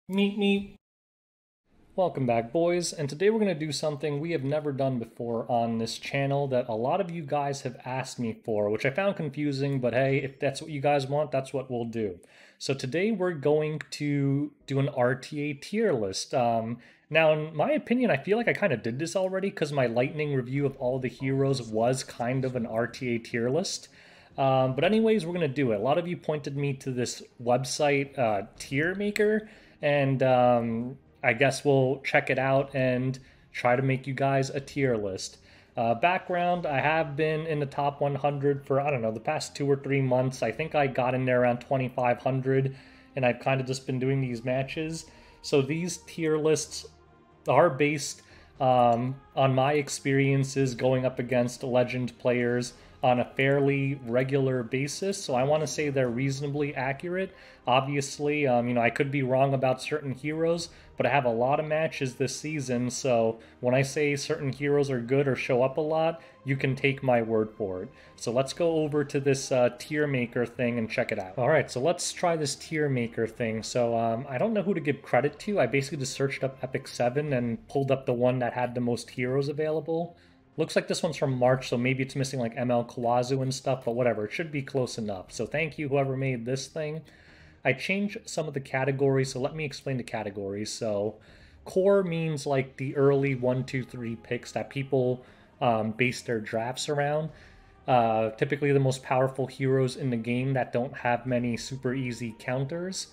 Meet me. Welcome back, boys, and today we're going to do something we have never done before on this channel that a lot of you guys have asked me for, which I found confusing, but hey, if that's what you guys want, that's what we'll do. So today we're going to do an RTA tier list. Now, in my opinion, I feel like I kind of did this already because my lightning review of all the heroes was kind of an RTA tier list. But anyways, we're going to do it. A lot of you pointed me to this website, tiermaker, and I guess we'll check it out and try to make you guys a tier list. Background, I have been in the top 100 for, I don't know, the past 2 or 3 months. I think I got in there around 2,500, and I've kind of just been doing these matches. So these tier lists are based on my experiences going up against legend players on a fairly regular basis, so I want to say they're reasonably accurate. Obviously, I could be wrong about certain heroes, but I have a lot of matches this season, so when I say certain heroes are good or show up a lot, you can take my word for it. So let's go over to this tier maker thing and check it out. All right, so let's try this tier maker thing. So I don't know who to give credit to. I basically just searched up Epic 7 and pulled up the one that had the most heroes available. Looks like this one's from March, so maybe it's missing like ML Khawazu and stuff, but whatever. It should be close enough. So thank you, whoever made this thing. I changed some of the categories, so let me explain the categories. So core means like the early 1, 2, 3 picks that people base their drafts around. Typically the most powerful heroes in the game that don't have many super easy counters.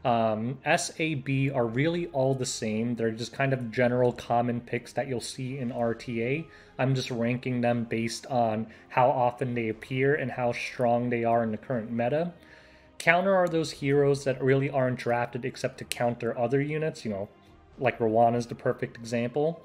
SAB are really all the same. They're just kind of general common picks that you'll see in RTA. I'm just ranking them based on how often they appear and how strong they are in the current meta. Counter are those heroes that really aren't drafted except to counter other units, like Rowan is the perfect example.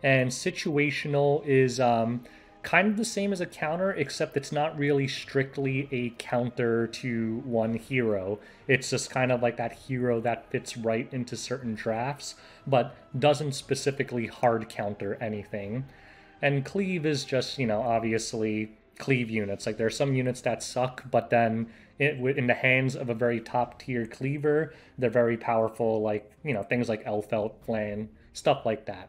And situational is kind of the same as a counter, except it's not really strictly a counter to one hero. It's just kind of like that hero that fits right into certain drafts, but doesn't specifically hard counter anything. And cleave is just, obviously cleave units. Like there are some units that suck, but then in the hands of a very top tier cleaver, they're very powerful, like, things like Elfelt, Flan, stuff like that.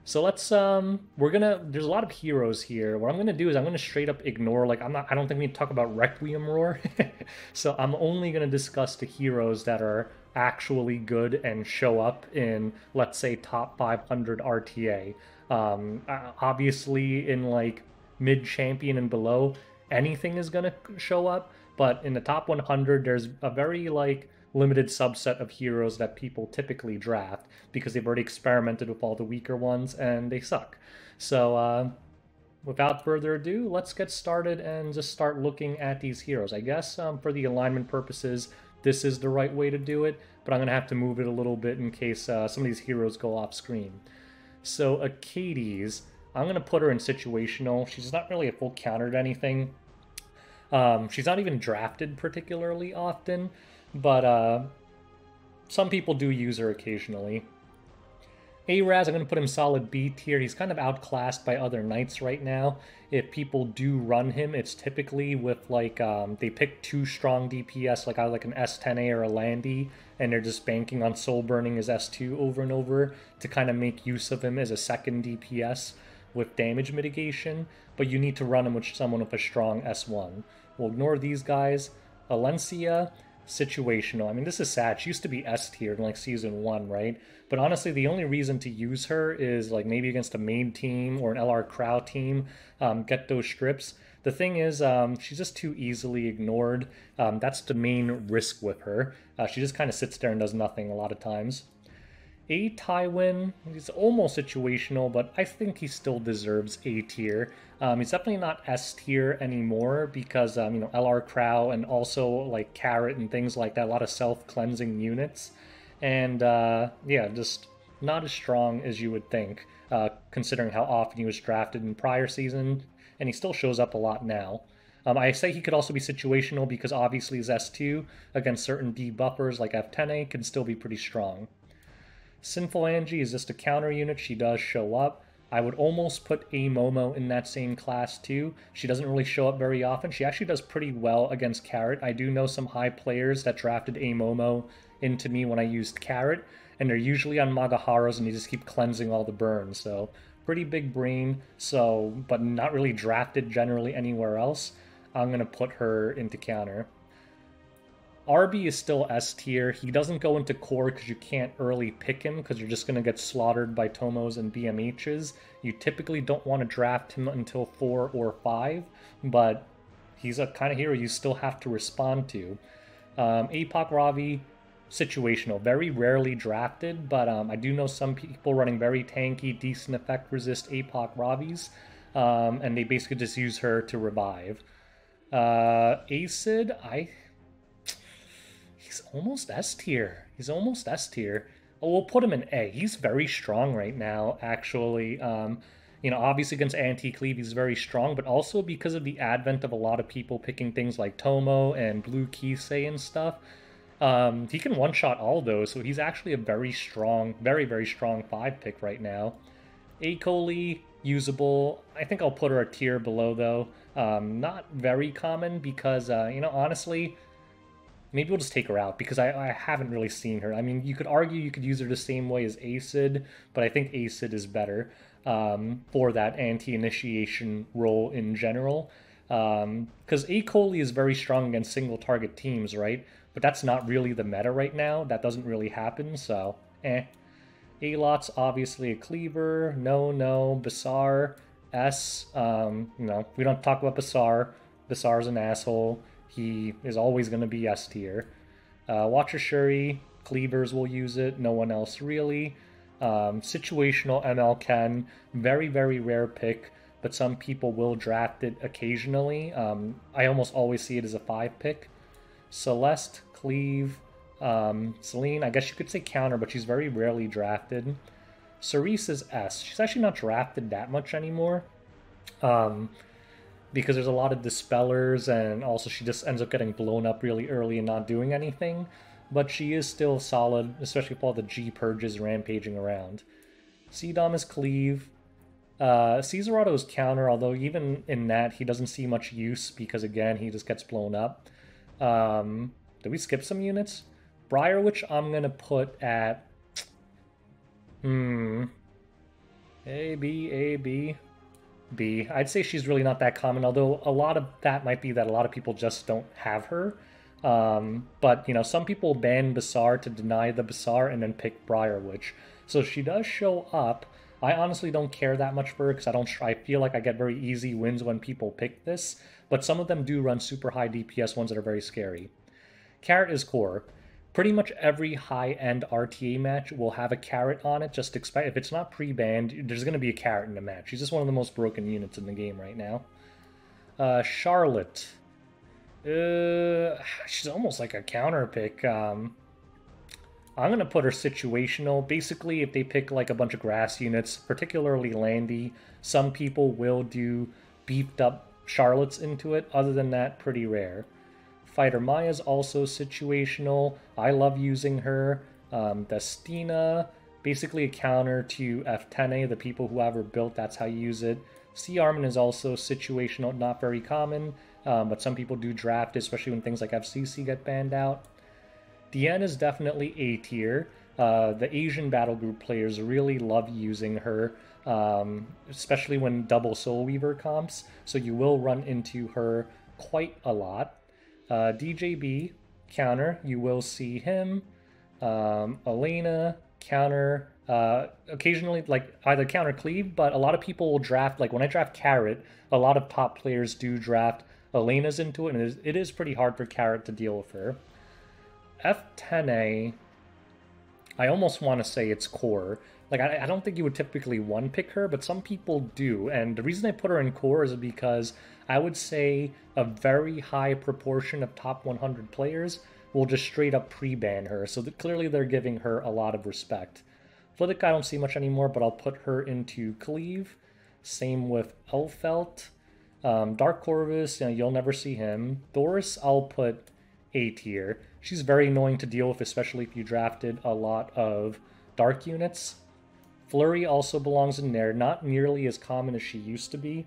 So let's there's a lot of heroes here. What I'm gonna do is I'm gonna straight up ignore, like, I don't think we need to talk about Requiem Roar. So I'm only gonna discuss the heroes that are actually good and show up in, let's say, top 500 RTA. Obviously in like mid champion and below, anything is gonna show up, but in the top 100 there's a very like limited subset of heroes that people typically draft because they've already experimented with all the weaker ones and they suck. So without further ado, let's get started and just start looking at these heroes. I guess for the alignment purposes, this is the right way to do it, but I'm going to have to move it a little bit in case some of these heroes go off screen. So Acades, I'm going to put her in situational. She's not really a full counter to anything. She's not even drafted particularly often, but some people do use her occasionally. Araz, I'm going to put him solid B tier. He's kind of outclassed by other knights right now. If people do run him, it's typically with like, they pick 2 strong DPS, like either like an S10A or a Landy, and they're just banking on soul burning his S2 over and over to kind of make use of him as a second DPS with damage mitigation, but you need to run him with someone with a strong S1. We'll ignore these guys. Valencia, situational. I mean, this is sad. She used to be S tier in like season 1, right? But honestly, the only reason to use her is like maybe against a main team or an LR Crow team, get those strips. The thing is, she's just too easily ignored. That's the main risk with her. She just kind of sits there and does nothing a lot of times. A Tywin, he's almost situational, but I think he still deserves A tier. He's definitely not S tier anymore because, LR Crow and also like Carrot and things like that, a lot of self-cleansing units. And yeah, just not as strong as you would think, considering how often he was drafted in prior season, and he still shows up a lot now. I say he could also be situational because obviously his S2 against certain debuffers like F10A can still be pretty strong. Sinful Angie is just a counter unit. She does show up. I would almost put a Momo in that same class too. She doesn't really show up very often. She actually does pretty well against Carrot. I do know some high players that drafted a Momo into me when I used Carrot, and they're usually on Magaharos, and you just keep cleansing all the burns. So pretty big brain, so but not really drafted generally anywhere else. I'm gonna put her into counter. Arby is still S tier. He doesn't go into core because you can't early pick him because you're just going to get slaughtered by Tomos and BMHs. You typically don't want to draft him until 4 or 5, but he's a kind of hero you still have to respond to. APOC Ravi, situational. Very rarely drafted, but I do know some people running very tanky, decent effect resist APOC Ravis, and they basically just use her to revive. Acid, he's almost S tier. He's almost S tier. Oh, we'll put him in A. He's very strong right now, actually. You know, obviously against anti-cleave, he's very strong, but also because of the advent of a lot of people picking things like Tomo and Blue Kisei and stuff, he can one-shot all those, so he's actually a very strong, very strong 5 pick right now. A. coli, usable. I think I'll put her a tier below, though. Not very common because, you know, honestly, maybe we'll just take her out because I haven't really seen her. I mean, you could argue you could use her the same way as Acid, but I think Acid is better for that anti-initiation role in general. Because A. coli is very strong against single-target teams, right? But that's not really the meta right now. That doesn't really happen, so A-Lot's obviously a cleaver. No. Basar, S. No, we don't talk about Basar. Basar's an asshole. He is always going to be S tier. Watcher Shuri, cleavers will use it, no one else really. Situational ML Ken, very rare pick, but some people will draft it occasionally. I almost always see it as a 5 pick. Celeste, cleave. Celine, I guess you could say counter, but she's very rarely drafted. Cerise is S. She's actually not drafted that much anymore. Because there's a lot of dispellers, and also she just ends up getting blown up really early and not doing anything. But she is still solid, especially with all the G purges rampaging around. C-Dom is cleave. Caesarado is counter, although even in that he doesn't see much use because, again, he just gets blown up. Did we skip some units? Breyer, which I'm going to put at... A, B. B. I'd say she's really not that common, although a lot of that might be that a lot of people just don't have her. But, you know, some people ban Basar to deny the Basar and then pick Briarwitch. So she does show up. I honestly don't care that much for her because I feel like I get very easy wins when people pick this, but some of them do run super high DPS ones that are very scary. Carrot is core. Pretty much every high-end RTA match will have a carrot on it. Just expect, if it's not pre-banned, there's going to be a carrot in the match. She's just one of the most broken units in the game right now. Charlotte. She's almost like a counter pick. I'm going to put her situational. Basically, if they pick like a bunch of grass units, particularly Landy, some people will do beefed up Charlottes into it. Other than that, pretty rare. Fighter Maya's also situational. I love using her. Destina, basically a counter to F10A, the people who ever built, that's how you use it. C Armin is also situational, not very common, but some people do draft it, especially when things like FCC get banned out. Diane is definitely A tier. The Asian battle group players really love using her, especially when double Soul Weaver comps, so you will run into her quite a lot. DJB, counter, you will see him. Elena, counter, occasionally like either counter cleave, but a lot of people will draft, like when I draft Carrot, a lot of top players do draft Elena's into it, and it is pretty hard for Carrot to deal with her. F10A, I almost want to say it's core. Like, I don't think you would typically one-pick her, but some people do. And the reason I put her in core is because I would say a very high proportion of top 100 players will just straight up pre-ban her. So clearly they're giving her a lot of respect. Flitwick I don't see much anymore, but I'll put her into Cleave. Same with Elfelt. Dark Corvus, you know, you'll never see him. Doris, I'll put A tier. She's very annoying to deal with, especially if you drafted a lot of dark units. Flurry also belongs in there, not nearly as common as she used to be.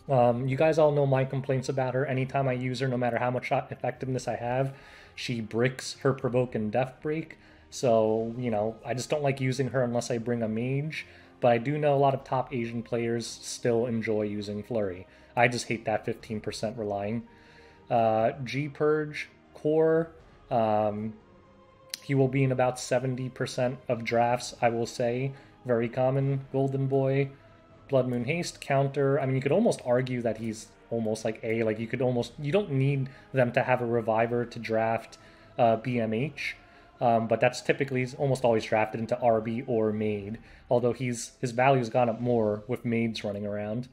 You guys all know my complaints about her. Anytime I use her, no matter how much effectiveness I have, she bricks her Provoke and Death Break. So, you know, I just don't like using her unless I bring a mage. But I do know a lot of top Asian players still enjoy using Flurry. I just hate that 15% relying. G-Purge, Core, he will be in about 70% of drafts, I will say. Very common. Golden Boy, Blood Moon Haste, Counter. I mean, you could almost argue that he's almost like A. Like, you don't need them to have a Reviver to draft BMH. But that's typically almost always drafted into Arby or Maid. Although his value's gone up more with Maids running around.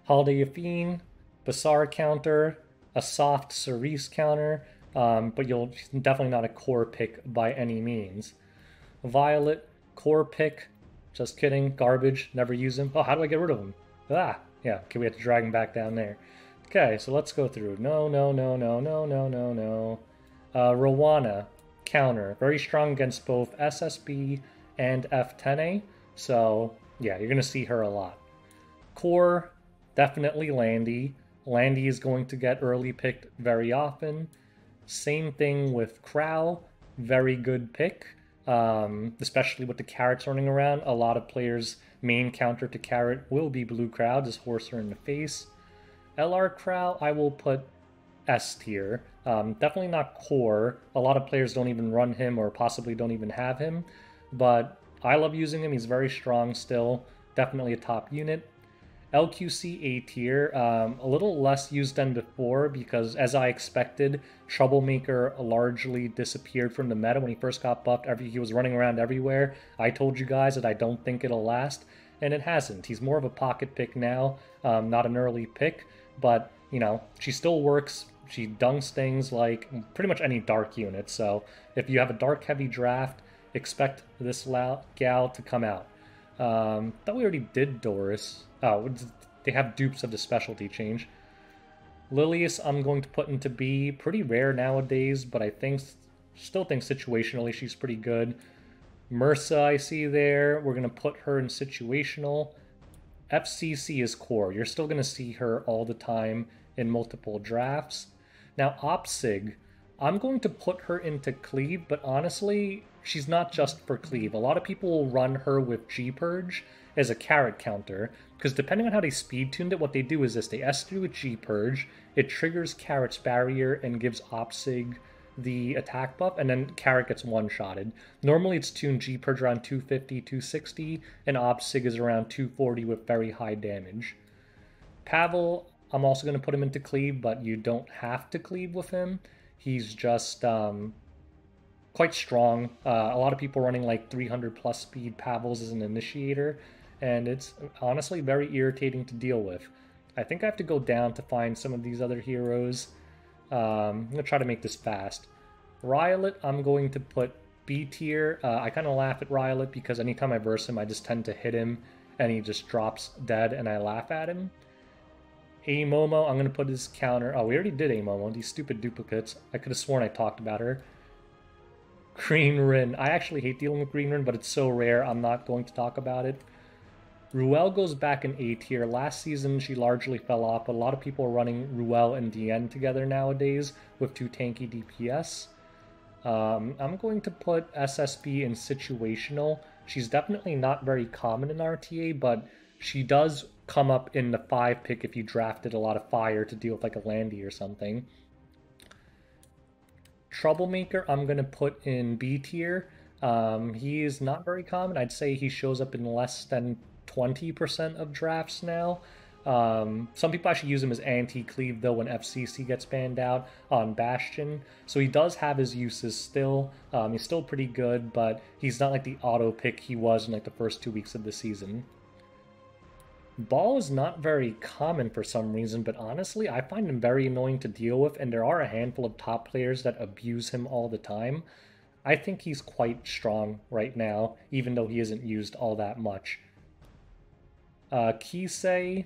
Holiday Yafine, Basar counter, a soft Cerise counter, but she's definitely not a core pick by any means. Violet, core pick, just kidding, garbage, never use him. Oh, how do I get rid of him? Ah, yeah, okay, we have to drag him back down there. Okay, so let's go through. No. Rowana, counter, very strong against both SSB and F10A, so yeah, you're going to see her a lot. Core, definitely Landy. Landy is going to get early picked very often. Same thing with Crow, very good pick, especially with the carrots running around. A lot of players' main counter to carrot will be Blue Crow, just horse her in the face. LR Crow, I will put S tier. Definitely not core. A lot of players don't even run him or possibly don't even have him, but I love using him. He's very strong still. Definitely a top unit. LQC A tier, a little less used than before because, as I expected, Troublemaker largely disappeared from the meta when he first got buffed. He was running around everywhere. I told you guys that I don't think it'll last, and it hasn't. He's more of a pocket pick now, not an early pick, but, you know, she still works. She dunks things like pretty much any dark unit, so if you have a dark-heavy draft, expect this gal to come out. Thought we already did Doris. Oh, they have dupes of the specialty change. Lilius I'm going to put into B. Pretty rare nowadays, but I still think situationally she's pretty good. Mursa I see there. We're going to put her in situational. FCC is core. You're still going to see her all the time in multiple drafts. Now Opsig, I'm going to put her into Cleave, but honestly, she's not just for Cleave. A lot of people will run her with G-Purge as a carrot counter, because depending on how they speed tuned it, what they do is this. They S3 with G-Purge, it triggers Carrot's barrier and gives Opsig the attack buff, and then Carrot gets one-shotted. Normally it's tuned G-Purge around 250, 260, and Opsig is around 240 with very high damage. Pavel, I'm also going to put him into Cleave, but you don't have to Cleave with him. He's just quite strong. A lot of people running like 300 plus speed Pavels as an initiator, and it's honestly very irritating to deal with. I think I have to go down to find some of these other heroes. I'm going to try to make this fast. Riolet, I'm going to put B tier. I kind of laugh at Riolet because anytime I verse him, I just tend to hit him and he just drops dead and I laugh at him. A Momo, I'm going to put his counter. Oh, we already did A Momo, these stupid duplicates. I could have sworn I talked about her. Green Rin. I actually hate dealing with Green Rin, but it's so rare, I'm not going to talk about it. Ruel goes back in A tier. Last season, she largely fell off, but a lot of people are running Ruel and DN together nowadays with two tanky DPS. I'm going to put SSB in situational. She's definitely not very common in RTA, but she does come up in the 5 pick if you drafted a lot of fire to deal with like a Landy or something. Troublemaker, I'm going to put in B tier. He is not very common. I'd say he shows up in less than 20% of drafts now. Some people actually use him as anti-cleave though when FCC gets banned out on Bastion. So he does have his uses still. He's still pretty good, but he's not like the auto pick he was in like the first 2 weeks of the season. Ball is not very common for some reason, but honestly, I find him very annoying to deal with, and there are a handful of top players that abuse him all the time. I think he's quite strong right now, even though he isn't used all that much. Kisei...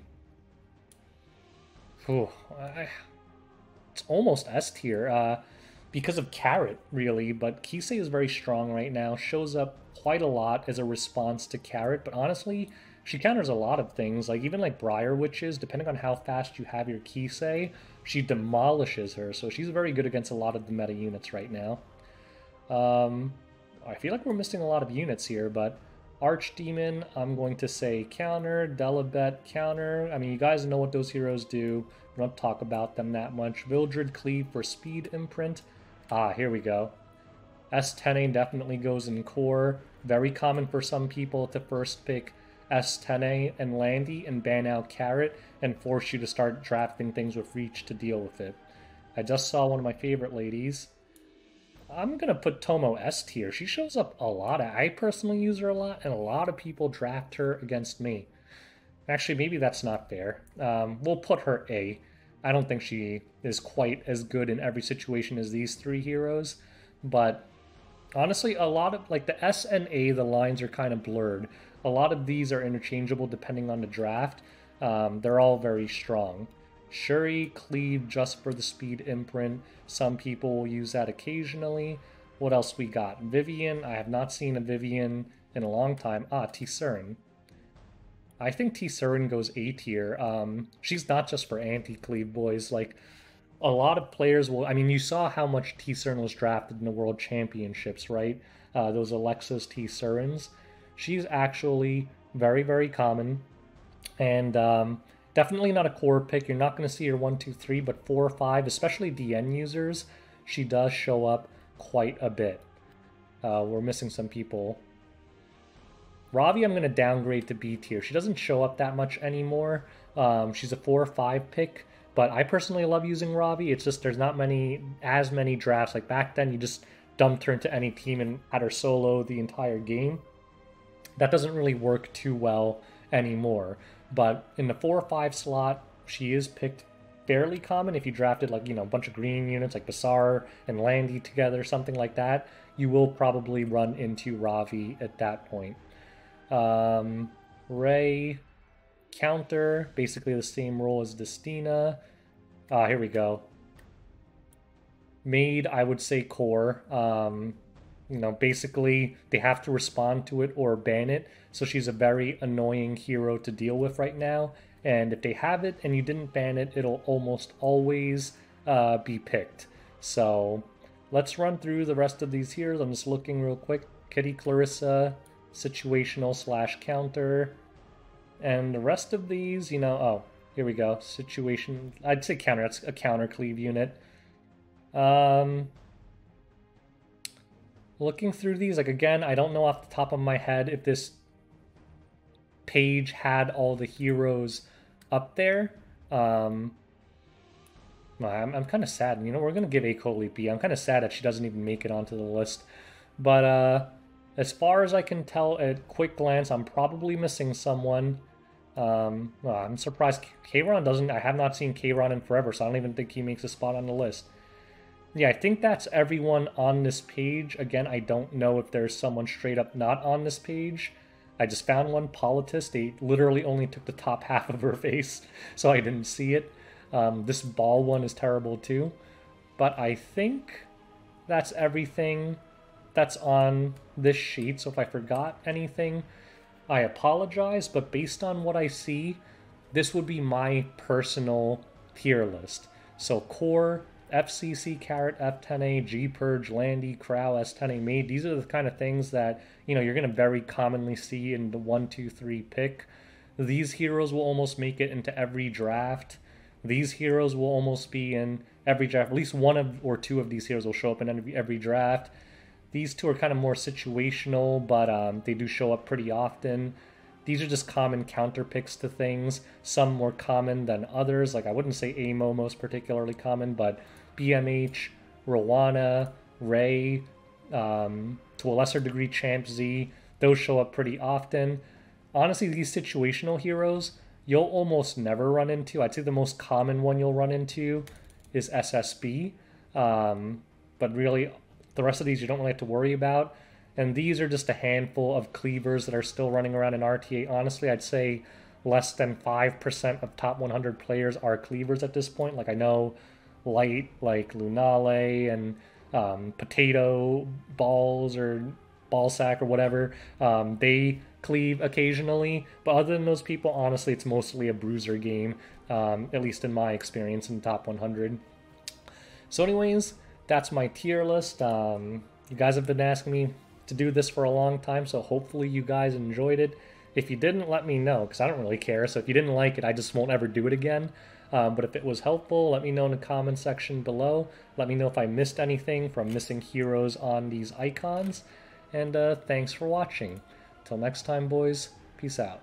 it's almost S tier, because of Carrot, really, but Kisei is very strong right now, shows up quite a lot as a response to Carrot, but honestly, she counters a lot of things, like even like Breyer Witches, depending on how fast you have your Kisei, she demolishes her, so she's very good against a lot of the meta units right now. I feel like we're missing a lot of units here, but Archdemon, I'm going to say counter, Delibet counter. I mean, you guys know what those heroes do. We don't talk about them that much. Vildred Cleave for speed imprint. Ah, here we go. S10A definitely goes in core. Very common for some people to first pick S10A and Landy and ban out Carrot and force you to start drafting things with Reach to deal with it. I just saw one of my favorite ladies. I'm going to put Tomo S tier. She shows up a lot. I personally use her a lot, and a lot of people draft her against me. Actually, maybe that's not fair. We'll put her A. I don't think she is quite as good in every situation as these three heroes, but honestly, a lot of, like, the S and A, the lines are kind of blurred. A lot of these are interchangeable depending on the draft. They're all very strong. Shuri, Cleave just for the speed imprint. Some people will use that occasionally. What else we got? Vivian. I have not seen a Vivian in a long time. Ah, T-Surin. I think T-Surin goes A tier. She's not just for anti-Cleave, boys. Like, a lot of players will... I mean, you saw how much T-Surin was drafted in the World Championships, right? Those Alexa's T-Surins. She's actually very, very common. And definitely not a core pick. You're not going to see her 1, 2, 3, but 4 or 5, especially DN users, she does show up quite a bit. We're missing some people. Ravi, I'm going to downgrade to B tier. She doesn't show up that much anymore. She's a 4 or 5 pick, but I personally love using Ravi. It's just there's not as many drafts. Like back then, you just dumped her into any team and had her solo the entire game. That doesn't really work too well anymore. But in the 4 or 5 slot, she is picked fairly common. If you drafted, like, you know, a bunch of green units like Basar and Landy together, something like that, you will probably run into Ravi at that point. Ray, counter, basically the same role as Destina. Here we go. Maid, I would say core. You know, basically they have to respond to it or ban it. So she's a very annoying hero to deal with right now. And if they have it and you didn't ban it, it'll almost always be picked. So let's run through the rest of these heroes. I'm just looking real quick. Kitty Clarissa, situational / counter. And the rest of these, you know, oh, here we go. Situation, I'd say counter. That's a counter cleave unit. Looking through these, like, again, I don't know off the top of my head if this page had all the heroes up there. I'm kind of sad. You know, we're going to give Akoli B. I'm kind of sad that she doesn't even make it onto the list. But as far as I can tell at quick glance, I'm probably missing someone. I'm surprised Kayron doesn't... I have not seen Kayron in forever, so I don't even think he makes a spot on the list. Yeah, I think that's everyone on this page. Again, I don't know if there's someone straight up not on this page. I just found one, Politis. They literally only took the top half of her face, so I didn't see it. This ball one is terrible too. But I think that's everything that's on this sheet. So if I forgot anything, I apologize. But based on what I see, this would be my personal tier list. So core, FCC, Carrot, F10A, G-Purge, Landy, Crow, S10A, Maid. These are the kind of things that, you know, you're going to very commonly see in the 1, 2, 3 pick. These heroes will almost make it into every draft. These heroes will almost be in every draft. At least one or two of these heroes will show up in every draft. These two are kind of more situational, but they do show up pretty often. These are just common counter picks to things. Some more common than others. Like, I wouldn't say Momo is particularly common, but BMH, Rowana, Ray, to a lesser degree Champ Z, those show up pretty often. Honestly, these situational heroes, you'll almost never run into. I'd say the most common one you'll run into is SSB. But really, the rest of these you don't really have to worry about. And these are just a handful of cleavers that are still running around in RTA. Honestly, I'd say less than 5% of top 100 players are cleavers at this point. Like, I know Light, like Lunale and Potato Balls or Ballsack or whatever, they cleave occasionally, but other than those people, honestly, it's mostly a bruiser game, at least in my experience in the top 100. So anyways, that's my tier list. You guys have been asking me to do this for a long time, so hopefully you guys enjoyed it. If you didn't, let me know, because I don't really care. So if you didn't like it, I just won't ever do it again. But if it was helpful, let me know in the comment section below. Let me know if I missed anything from missing heroes on these icons. And thanks for watching. Till next time, boys, peace out.